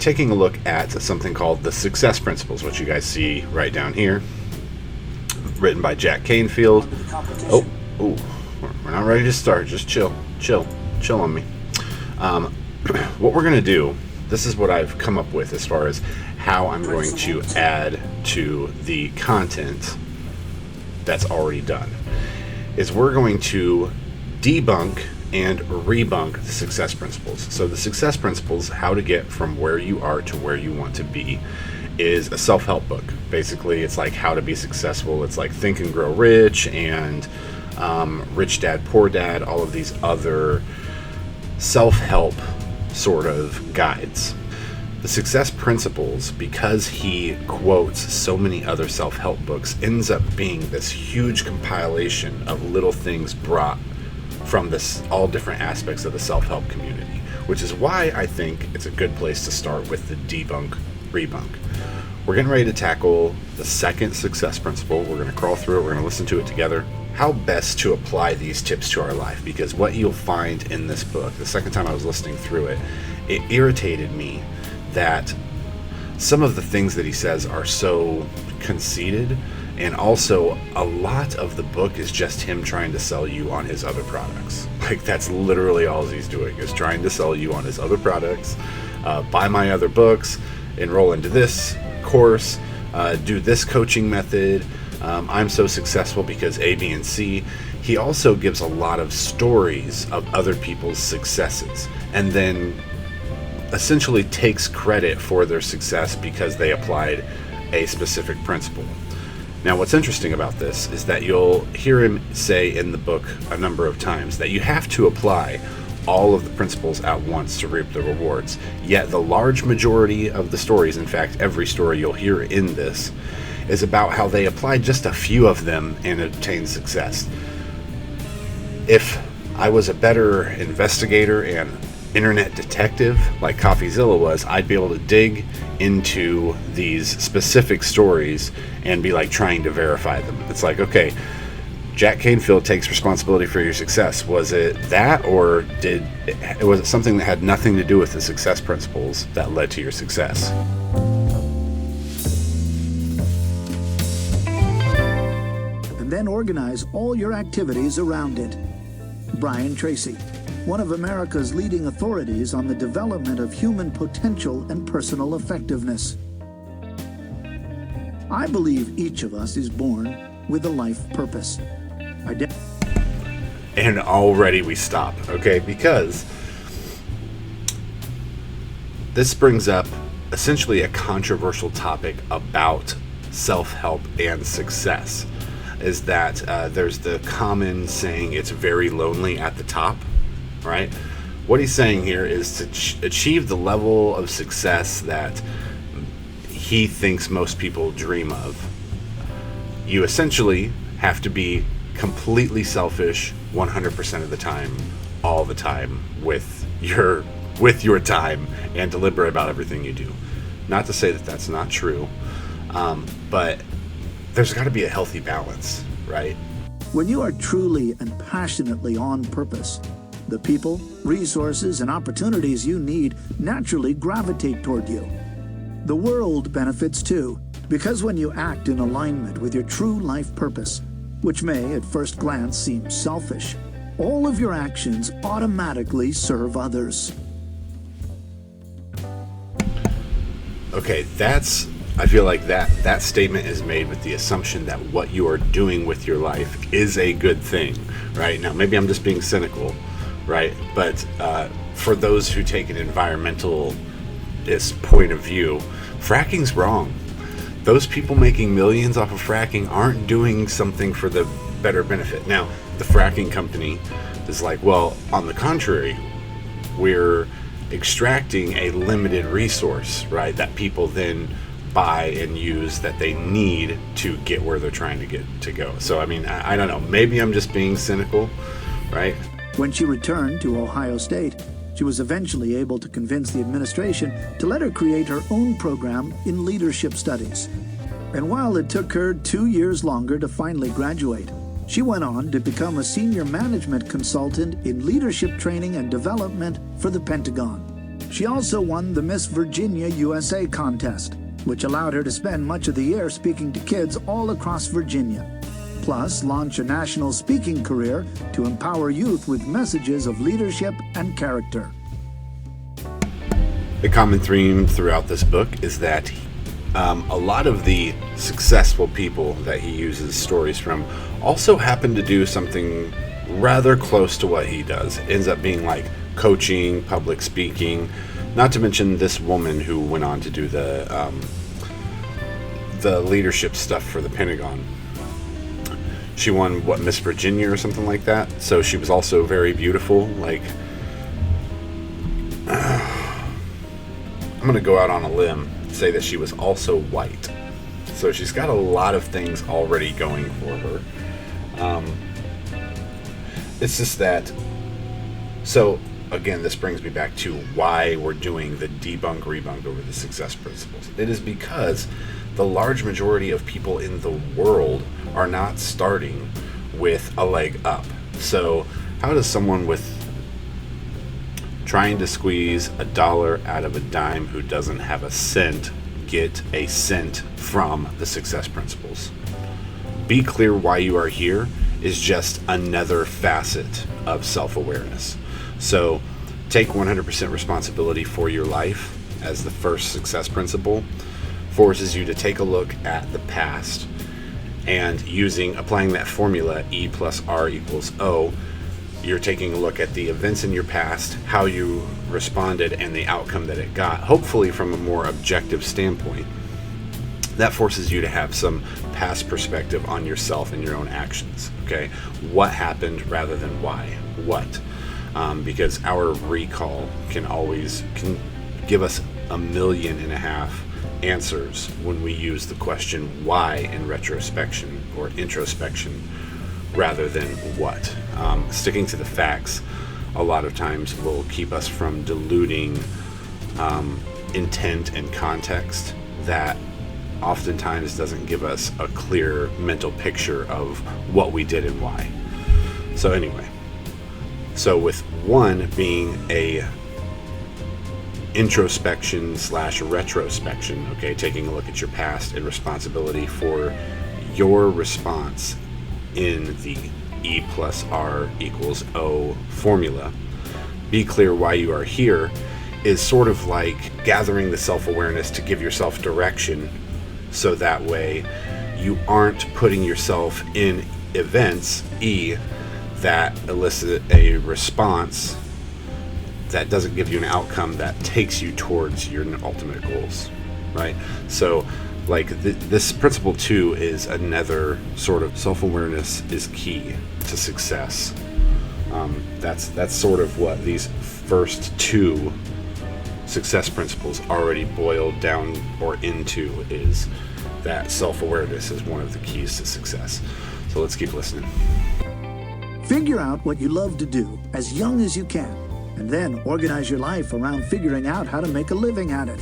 taking a look at something called the Success Principles, which you guys see right down here, written by Jack Canefield. Oh, we're not ready to start. Just chill on me. What we're going to do, this is what I've come up with as far as how I'm going to add to the content that's already done, is we're going to debunk and rebunk the success principles. So the success principles, how to get from where you are to where you want to be, is a self-help book. Basically, it's like how to be successful. It's like Think and Grow Rich and Rich Dad, Poor Dad, all of these other self-help sort of guides. The success principles, because he quotes so many other self-help books, ends up being this huge compilation of little things brought from this all different aspects of the self-help community, which is why I think it's a good place to start with the debunk-rebunk. We're getting ready to tackle the second success principle. We're going to crawl through it. We're going to listen to it together. How best to apply these tips to our life, because what you'll find in this book, the second time I was listening through it, it irritated me that some of the things that he says are so conceited, and also a lot of the book is just him trying to sell you on his other products. Like, that's literally all he's doing, is trying to sell you on his other products. Buy my other books, enroll into this course, do this coaching method. I'm so successful because A, B, and C. He also gives a lot of stories of other people's successes, and then essentially takes credit for their success because they applied a specific principle. Now, what's interesting about this is that you'll hear him say in the book a number of times that you have to apply all of the principles at once to reap the rewards. Yet the large majority of the stories, in fact, every story you'll hear in this, is about how they applied just a few of them and obtained success. If I was a better investigator and internet detective like CoffeeZilla was, I'd be able to dig into these specific stories and be like trying to verify them. It's like, okay, Jack Canefield takes responsibility for your success. Was it that, or was it something that had nothing to do with the success principles that led to your success? And then organize all your activities around it. Brian Tracy, one of America's leading authorities on the development of human potential and personal effectiveness. I believe each of us is born with a life purpose. And already we stop, okay? Because this brings up essentially a controversial topic about self-help and success, is that there's the common saying, it's very lonely at the top, right? What he's saying here is to achieve the level of success that he thinks most people dream of, you essentially have to be completely selfish 100% of the time, all the time, with your time, and deliberate about everything you do. Not to say that that's not true, but there's got to be a healthy balance, right? When you are truly and passionately on purpose, the people, resources, and opportunities you need naturally gravitate toward you. The world benefits too, because when you act in alignment with your true life purpose, which may at first glance seem selfish, all of your actions automatically serve others. Okay, I feel like that statement is made with the assumption that what you are doing with your life is a good thing, right? Now, maybe I'm just being cynical, right? But for those who take an environmentalist point of view, fracking's wrong. Those people making millions off of fracking aren't doing something for the better benefit. Now, the fracking company is like, well, on the contrary, we're extracting a limited resource, right, that people then buy and use that they need to get where they're trying to go. So, I mean, I don't know. Maybe I'm just being cynical, right? When she returned to Ohio State, she was eventually able to convince the administration to let her create her own program in leadership studies. And while it took her 2 years longer to finally graduate, she went on to become a senior management consultant in leadership training and development for the Pentagon. She also won the Miss Virginia USA contest, which allowed her to spend much of the year speaking to kids all across Virginia. Plus, launch a national speaking career to empower youth with messages of leadership and character. The common theme throughout this book is that a lot of the successful people that he uses stories from also happen to do something rather close to what he does. It ends up being like coaching, public speaking, not to mention this woman who went on to do the leadership stuff for the Pentagon. She won, what, Miss Virginia or something like that? So she was also very beautiful. Like, I'm going to go out on a limb and say that she was also white. So she's got a lot of things already going for her. It's just that, so again, this brings me back to why we're doing the debunk-rebunk over the success principles. It is because the large majority of people in the world are not starting with a leg up. So how does someone with trying to squeeze $1 out of a dime who doesn't have a cent get a cent from the success principles? Be clear why you are here is just another facet of self-awareness. So take 100% responsibility for your life as the first success principle forces you to take a look at the past and applying that formula E plus R equals O, you're taking a look at the events in your past, how you responded, and the outcome that it got, hopefully from a more objective standpoint. That forces you to have some past perspective on yourself and your own actions. Okay, what happened rather than why? What? Because our recall can give us 1.5 million answers when we use the question why in retrospection or introspection rather than what. Sticking to the facts a lot of times will keep us from diluting intent and context that oftentimes doesn't give us a clear mental picture of what we did and why. So anyway, so with one being a introspection / retrospection, okay, taking a look at your past and responsibility for your response in the E plus R equals O formula. Be clear why you are here is sort of like gathering the self-awareness to give yourself direction, so that way you aren't putting yourself in events, E, that elicit a response that doesn't give you an outcome that takes you towards your ultimate goals, right? So like this principle 2 is another sort of self-awareness is key to success. That's sort of what these first 2 success principles already boiled down or into, is that self-awareness is one of the keys to success. So let's keep listening. Figure out what you love to do as young as you can, and then organize your life around figuring out how to make a living at it.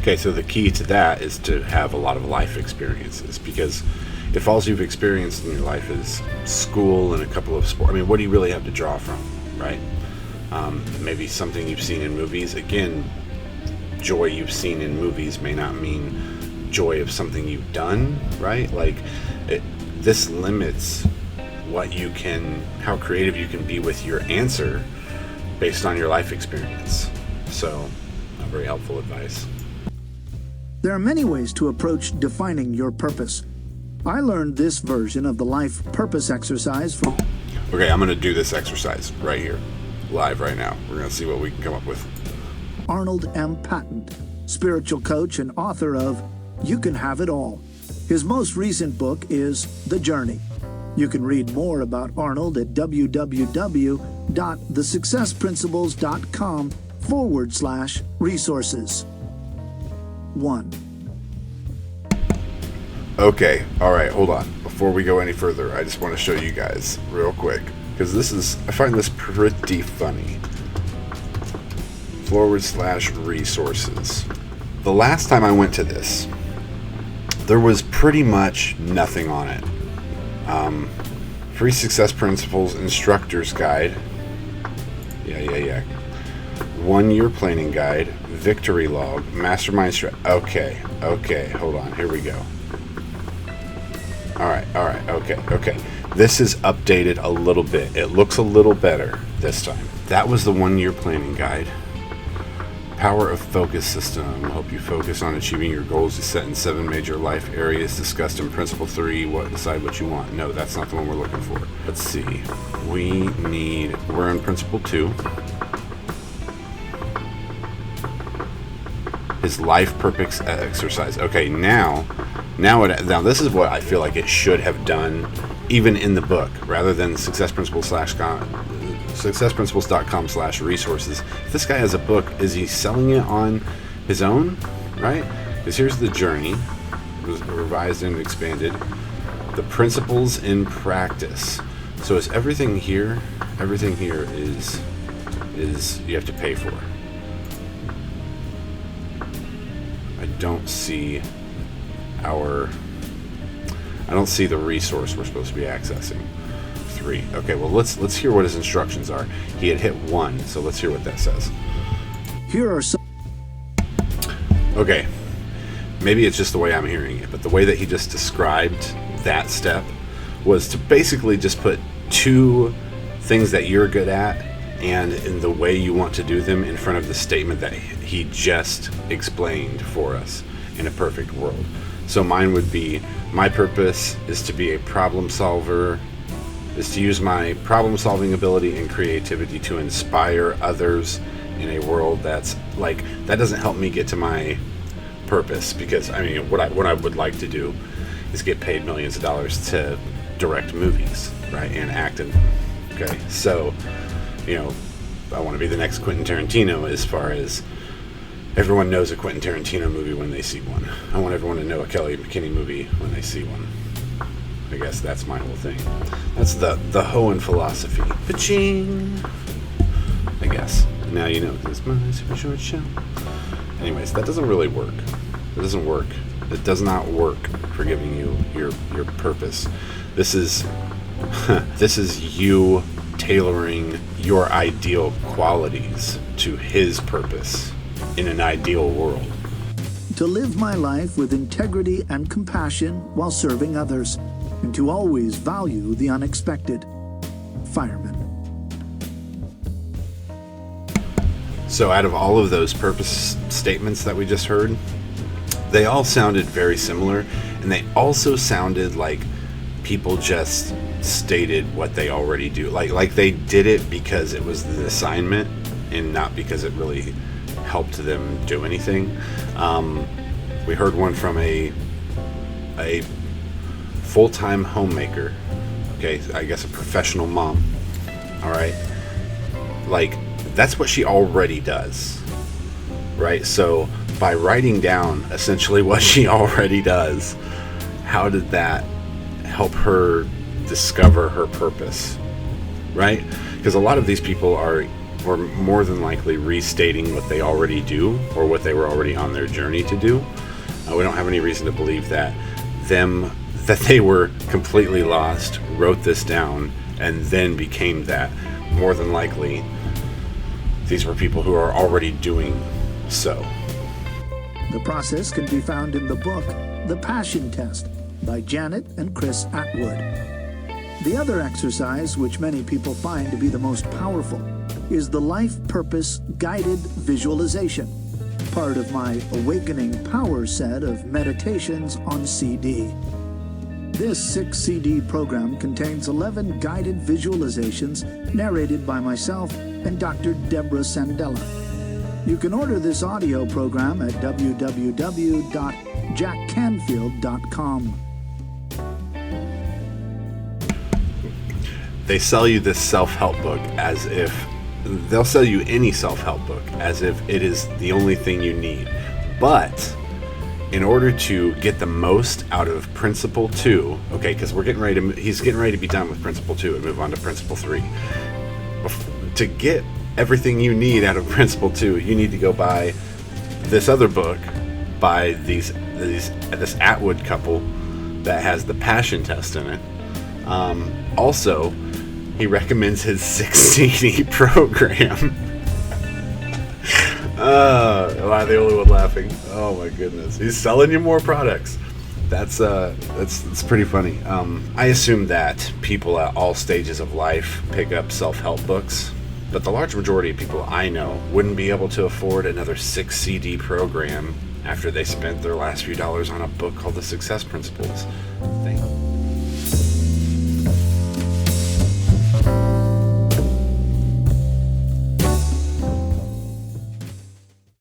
Okay, so the key to that is to have a lot of life experiences, because if all you've experienced in your life is school and a couple of sports, I mean, what do you really have to draw from, right? Maybe something you've seen in movies. Again, joy you've seen in movies may not mean joy of something you've done, right? Like, this limits how creative you can be with your answer based on your life experience. So, not very helpful advice. There are many ways to approach defining your purpose. I learned this version of the life purpose exercise from... Okay, I'm going to do this exercise right here, live right now. We're going to see what we can come up with. Arnold M. Patent, spiritual coach and author of You Can Have It All. His most recent book is The Journey. You can read more about Arnold at www.thesuccessprinciples.com/resources. 1. Okay, all right, hold on. Before we go any further, I just want to show you guys real quick, because I find this pretty funny. /resources. The last time I went to this, there was pretty much nothing on it. Free Success Principles Instructor's Guide. Yeah. 1-year planning guide, victory log, mastermind okay, hold on, here we go. Alright, okay. This is updated a little bit. It looks a little better this time. That was the 1-year planning guide. Power of focus system will help you focus on achieving your goals you set in 7 major life areas discussed in Principle 3. Decide what you want. No, that's not the one we're looking for. Let's see. We're in Principle 2. His life purpose exercise. Okay, now this is what I feel like it should have done, even in the book, rather than successprinciples.com/resources. If this guy has a book, is he selling it on his own, right? Because here's the journey, revised and expanded, the principles in practice. So is everything here? Everything here is you have to pay for. I don't see the resource we're supposed to be accessing. 3. Okay, well let's hear what his instructions are. He had hit 1, so let's hear what that says. Here are some. Okay, maybe it's just the way I'm hearing it, but the way that he just described that step was to basically just put 2 things that you're good at and in the way you want to do them in front of the statement that he just explained for us in a perfect world. So mine would be, my purpose is to be a problem solver, is to use my problem solving ability and creativity to inspire others in a world that's like, that doesn't help me get to my purpose, because I mean what I would like to do is get paid millions of dollars to direct movies, right, and act in them. Okay, so I want to be the next Quentin Tarantino, as far as everyone knows a Quentin Tarantino movie when they see one. I want everyone to know a Kelly McKinney movie when they see one. I guess that's my whole thing. That's the Hohen philosophy. Pa-ching! I guess. Now you know. This is my super short show. Anyways, that doesn't really work. It doesn't work. It does not work for giving you your purpose. This is you tailoring your ideal qualities to his purpose in an ideal world. To live my life with integrity and compassion while serving others, and to always value the unexpected. Fireman. So out of all of those purpose statements that we just heard, they all sounded very similar, and they also sounded like people just stated what they already do. Like they did it because it was the assignment and not because it really helped them do anything. We heard one from a full-time homemaker. Okay, I guess a professional mom. All right, like that's what she already does, right? So by writing down essentially what she already does, how did that help her discover her purpose, right? Because a lot of these people were more than likely restating what they already do or what they were already on their journey to do. We don't have any reason to believe that they were completely lost, wrote this down, and then became that. More than likely, these were people who are already doing so. The process can be found in the book, The Passion Test, by Janet and Chris Atwood. The other exercise, which many people find to be the most powerful, is the Life Purpose Guided Visualization, part of my Awakening Power set of meditations on CD. This 6-CD program contains 11 guided visualizations narrated by myself and Dr. Deborah Sandella. You can order this audio program at www.jackcanefield.com. They sell you this self-help book as if they'll sell you any self-help book as if it is the only thing you need. But in order to get the most out of Principle 2, okay, because he's getting ready to be done with Principle 2 and move on to Principle 3. To get everything you need out of Principle 2, you need to go buy this other book by this Atwood couple that has the passion test in it. Also, he recommends his 6 CD program. Am I the only one laughing? Oh my goodness. He's selling you more products. That's pretty funny. I assume that people at all stages of life pick up self-help books, but the large majority of people I know wouldn't be able to afford another 6 CD program after they spent their last few dollars on a book called The Success Principles.